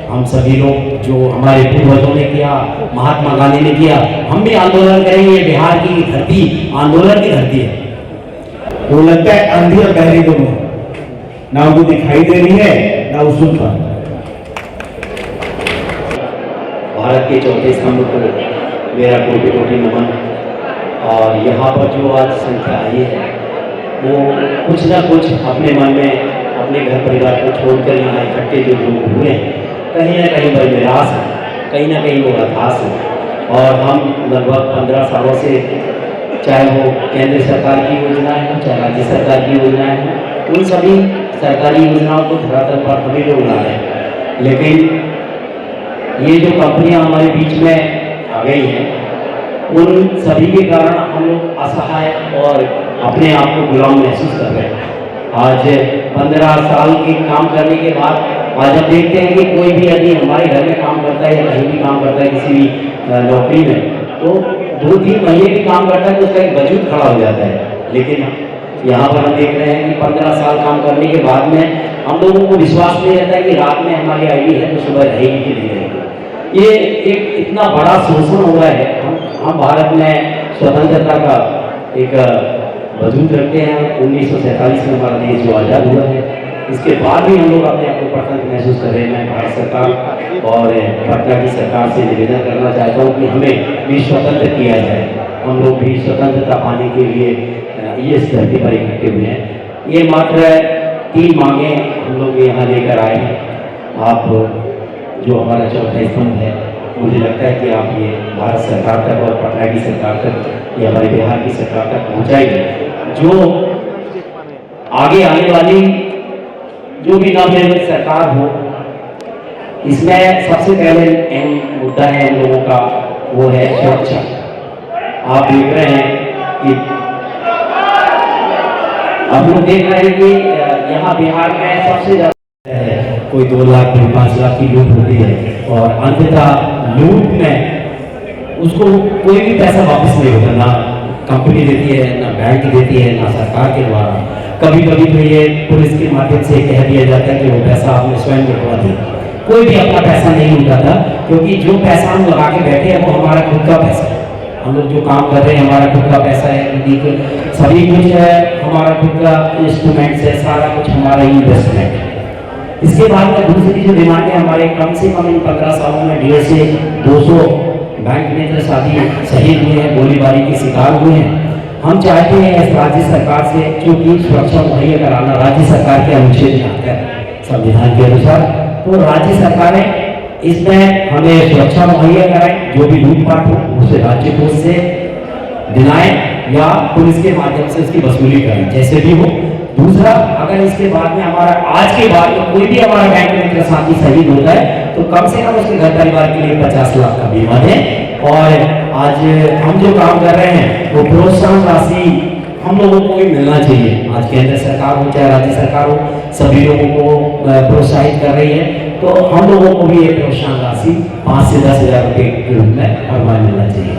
हम सभी लोग जो हमारे पूर्वजों ने किया, महात्मा गांधी ने किया, हम भी आंदोलन करेंगे। बिहार की धरती आंदोलन की धरती है। वो लगता है अंधी और बहरी दोनों, ना वो दिखाई दे रही है ना वो सुन पा। भारत के चौथे स्तंभ को मेरा कोटि कोटि नमन। और यहाँ पर जो आज संख्या आई है वो कुछ ना कुछ अपने मन में, अपने घर परिवार को छोड़कर यहाँ इकट्ठे जो लोग हुए हैं, कहीं ना कहीं बड़ी निराश है, कहीं ना कहीं वो हताश है। और हम लगभग 15 सालों से, चाहे वो केंद्र सरकार की योजनाएं हो, चाहे राज्य सरकार की योजनाएं हो, उन सभी सरकारी योजनाओं को धरातल पर हम ही लोग ला रहे हैं। लेकिन ये जो कंपनियां हमारे बीच में आ गई हैं, उन सभी के कारण हम लोग असहाय और अपने आप को गुलाम महसूस कर रहे हैं। आज 15 साल के काम करने के बाद आज हम देखते हैं कि कोई भी यदि हमारे घर में काम करता है या कहीं भी काम करता है, किसी भी नौकरी में, तो 2-3 महीने भी काम करता है तो उसका एक वजूद खड़ा हो जाता है। लेकिन यहाँ पर हम देख रहे हैं कि 15 साल काम करने के बाद में हम लोगों को विश्वास नहीं रहता कि रात में हमारी आईडी है तो सुबह रहेगी कि नहीं रहेगी। ये एक इतना बड़ा शोषण हुआ है। हम भारत में स्वतंत्रता का एक वजूद रखते हैं। 1947 में हमारा देश जो आज़ाद हुआ है, इसके बाद भी हम लोग अपने आप को प्रतंत्र महसूस कर रहे हैं। मैं भारत सरकार और पटना की सरकार से निवेदन करना चाहता हूँ कि हमें भी स्वतंत्र किया जाए। हम लोग भी स्वतंत्रता पाने के लिए ये इस धरती पर इकट्ठे हुए हैं। ये मात्र 3 मांगें हम लोग यहाँ लेकर आए हैं। आप जो हमारा चौथा स्तंभ है, मुझे लगता है कि आप ये भारत सरकार तक और पटना की सरकार तक, ये हमारे बिहार की सरकार तक पहुँचाएंगे। जो आगे आने वाली जो भी नवनिर्मित सरकार हो, इसमें सबसे पहले अहम मुद्दा है हम लोगों का, वो है सुरक्षा। आप देख रहे हैं कि हम लोग देख रहे हैं कि यहाँ बिहार में सबसे ज्यादा है, कोई 2 लाख 5 लाख की लूट होती है और अंततः लूट में उसको कोई भी पैसा वापस नहीं होता, ना कंपनी देती है, ना बैंक देती है, ना सरकार के द्वारा। कभी कभी तो ये पुलिस के माध्यम से कह दिया जाता है कि वो पैसा आपने स्वयं उठवा दिया। कोई भी अपना पैसा नहीं उठाता, क्योंकि जो पैसा हम लगा के बैठे हैं वो हमारा खुद का पैसा है। हम लोग जो काम कर रहे हैं हमारा खुद का पैसा है, सभी कुछ है हमारा खुद का, इंस्ट्रूमेंट्स है, सारा कुछ हमारा ही इन्वेस्टमेंट है। इसके बाद में दूसरी जो डिमांड है, हमारे कम से कम इन 15 सालों में 150 से 200 बैंक में तो शहीद हुए हैं, गोलीबारी के शिकार हुए हैं। हम चाहते हैं इस राज्य सरकार से, क्योंकि सुरक्षा मुहैया कराना राज्य सरकार के अनुच्छेद में आता है संविधान के अनुसार, तो राज्य सरकारें इसमें हमें सुरक्षा मुहैया कराएं। जो भी लूटपाट हो उसे राज्य कोष से दिलाएं या पुलिस के माध्यम से उसकी वसूली करें, जैसे भी हो। दूसरा, अगर इसके बाद में हमारा आज के बाद में कोई भी हमारा बैंक मित्र साथी शहीद होता है तो कम से कम उसके घर परिवार के लिए 50 लाख का बीमा दें। और आज हम जो काम कर रहे हैं वो प्रोत्साहन राशि हम लोगों को भी मिलना चाहिए। आज केंद्र सरकार हो चाहे राज्य सरकार हो, सभी लोगों को प्रोत्साहित कर रही है, तो हम लोगों को भी ये प्रोत्साहन राशि 5 से 10 हज़ार रुपये के रूप में हर माह मिलना चाहिए।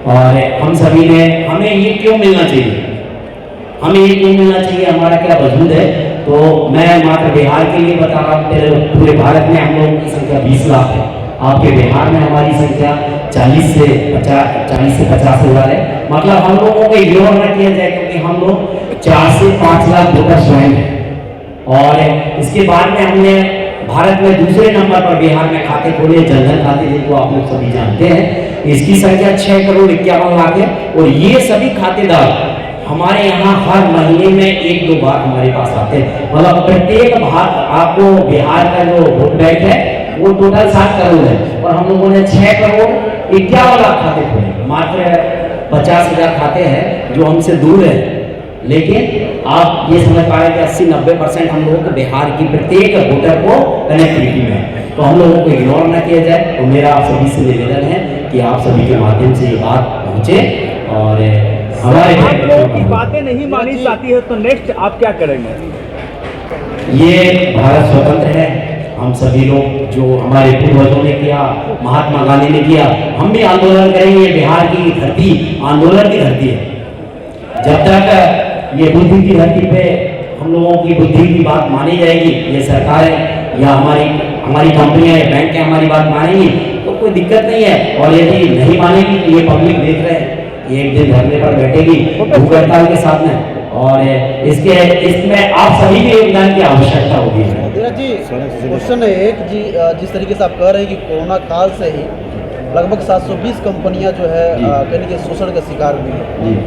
और हम सभी ने, हमें ये क्यों मिलना चाहिए, हमें ये क्यों मिलना चाहिए, हमारा क्या वजूद है, तो मैं मात्र बिहार के लिए बता रहा हूँ। पूरे भारत में हम लोगों की संख्या 20 लाख है। आपके बिहार में हमारी संख्या 40 से 50 हज़ार है। मतलब हम लोगों को इग्नोर न किया जाए, क्योंकि हम लोग 4 से 5 लाख वोटर स्वयं हैं। और इसके बाद में हमने भारत में दूसरे नंबर पर बिहार में खाते खोले, जनधन खाते, जिनको आप लोग सभी जानते हैं। इसकी संख्या 6 करोड़ 51 लाख है। और ये सभी खातेदार हमारे यहाँ हर महीने में 1-2 बार हमारे पास आते हैं। मतलब प्रत्येक आपको बिहार का जो वोट बैंक है वो टोटल 7 करोड़ है, और हम लोगों ने 6 करोड़ 51 लाख खाते खोले। मात्र 50 हज़ार खाते हैं जो हमसे दूर है। लेकिन आप ये समझ पा रहे हैं कि 80-90% हम लोगों को बिहार की प्रत्येक वोटर को कनेक्टिविटी में, तो हम लोगों को इग्नोर ना किया जाए। तो मेरा आप सभी से निवेदन है कि आप सभी के माध्यम से ये बात पहुँचे। और हमारे की बातें नहीं मानी जाती है तो नेक्स्ट आप क्या करेंगे? ये भारत स्वतंत्र है, हम सभी लोग जो हमारे पूर्वजों ने किया, महात्मा गांधी ने किया, हम भी आंदोलन करेंगे। बिहार की धरती आंदोलन की धरती है। जब तक ये बुद्धि की धरती पे हम लोगों की बुद्धि की बात मानी जाएगी, ये सरकारें या हमारी हमारी कंपनियां या बैंक हमारी बात मानेंगी तो कोई दिक्कत नहीं है, और यदि नहीं मानेगी तो ये पब्लिक देख रहे हैं, ये एक दिन धरने पर बैठेगी भूख हड़ताल के साथ में, और इसमें आप सभी के योगदान की आवश्यकता होगी। धीरज जी, क्वेश्चन है एक जी, जिस तरीके से आप कह रहे हैं कि कोरोना काल से ही लगभग 720 कंपनियां जो है कहने के शोषण का शिकार हुई है,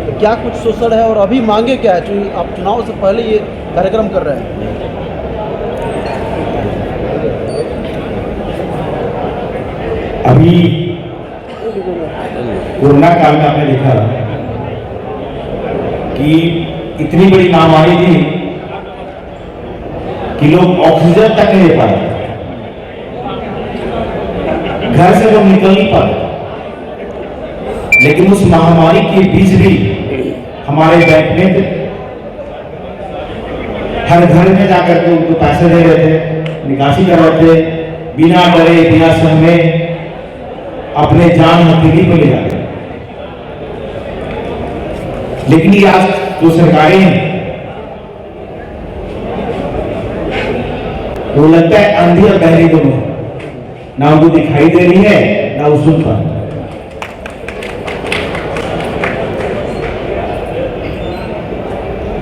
तो क्या कुछ शोषण है और अभी मांगे क्या है? आप चुनाव से पहले ये कार्यक्रम कर रहे हैं। अभी कोरोना काल में आपने देखा कि इतनी बड़ी महामारी थी कि लोग ऑक्सीजन तक नहीं ले पाए, घर से लोग निकल नहीं पाए, लेकिन उस महामारी के बीच भी हमारे बैंक में हर घर में जाकर के उनको पैसे दे रहे थे, निकासी कर रहे थे, बिना डरे बिना सहमे अपने जान हथेली पे ले जाते। लेकिन ये आज जो सरकारें हैं वो लगता है अंधी और बहरी दोनों, ना उनको दिखाई दे रही है ना वो सुन पा।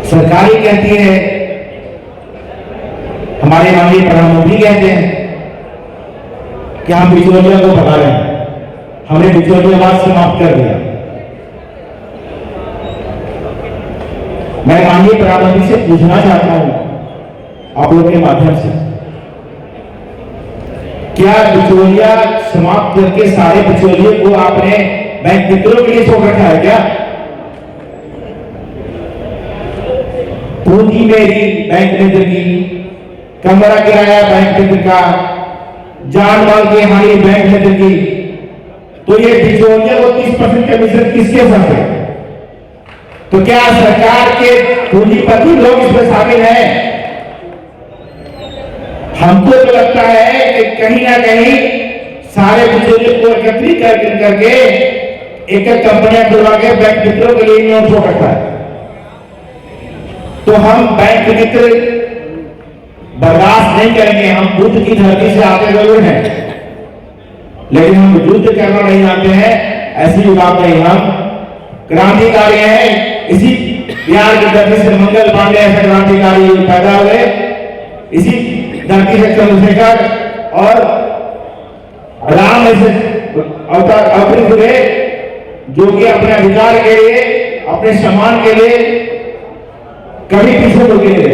सरकार ही कहती है, हमारे माननीय प्रधानमंत्री कहते हैं कि हम बिचौलियों को भगा रहे हैं, हमने बिचौलियावाद समाप्त कर दिया। मैं माननीय प्रधानमंत्री से पूछना चाहता हूं आप लोग के माध्यम से, क्या बिचौलिया समाप्त करके सारे बिचौलियों को आपने बैंक मित्रों के लिए छोड़ रखा है क्या? पूंजी मेरी बैंक मित्र की, कमरा किराया बैंक मित्र का, जान माल की हानि बैंक मित्र की, तो ये बिचौलिया को 30% कमीशन किसके साथ है? तो क्या सरकार के पूंजीपति लोग इसमें शामिल हैं? हमको तो लगता है कि कहीं ना कहीं सारे बिचौलियों को एकत्रित करके एक एक कंपनियां खुलवा के बैंक मित्रों के लिए नोट छोड़ रखा है। तो हम बैंक मित्र बर्दाश्त नहीं करेंगे। हम बुद्ध की धरती से आते जरूर हैं, लेकिन हम युद्ध करना नहीं जानते हैं, ऐसी बात नहीं। हम क्रांतिकारी हैं। इसी बिहार की धरती से मंगल पांडे ऐसे क्रांतिकारी पैदा हुए, इसी धरती से चंद्रशेखर और राम ऐसे अवतरित हुए, जो कि अपने अधिकार के लिए, अपने सम्मान के लिए कभी पीछे रुके थे।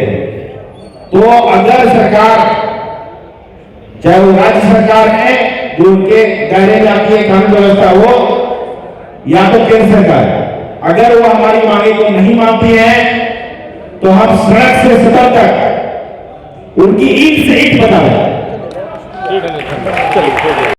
तो अगर सरकार, चाहे वो राज्य सरकार है जो उनके दायरे में आती है कानून व्यवस्था हो, या तो केंद्र सरकार, अगर वो हमारी मांगे को नहीं मानती है तो हम सड़क से सड़क तक उनकी ईंट से ईंट बता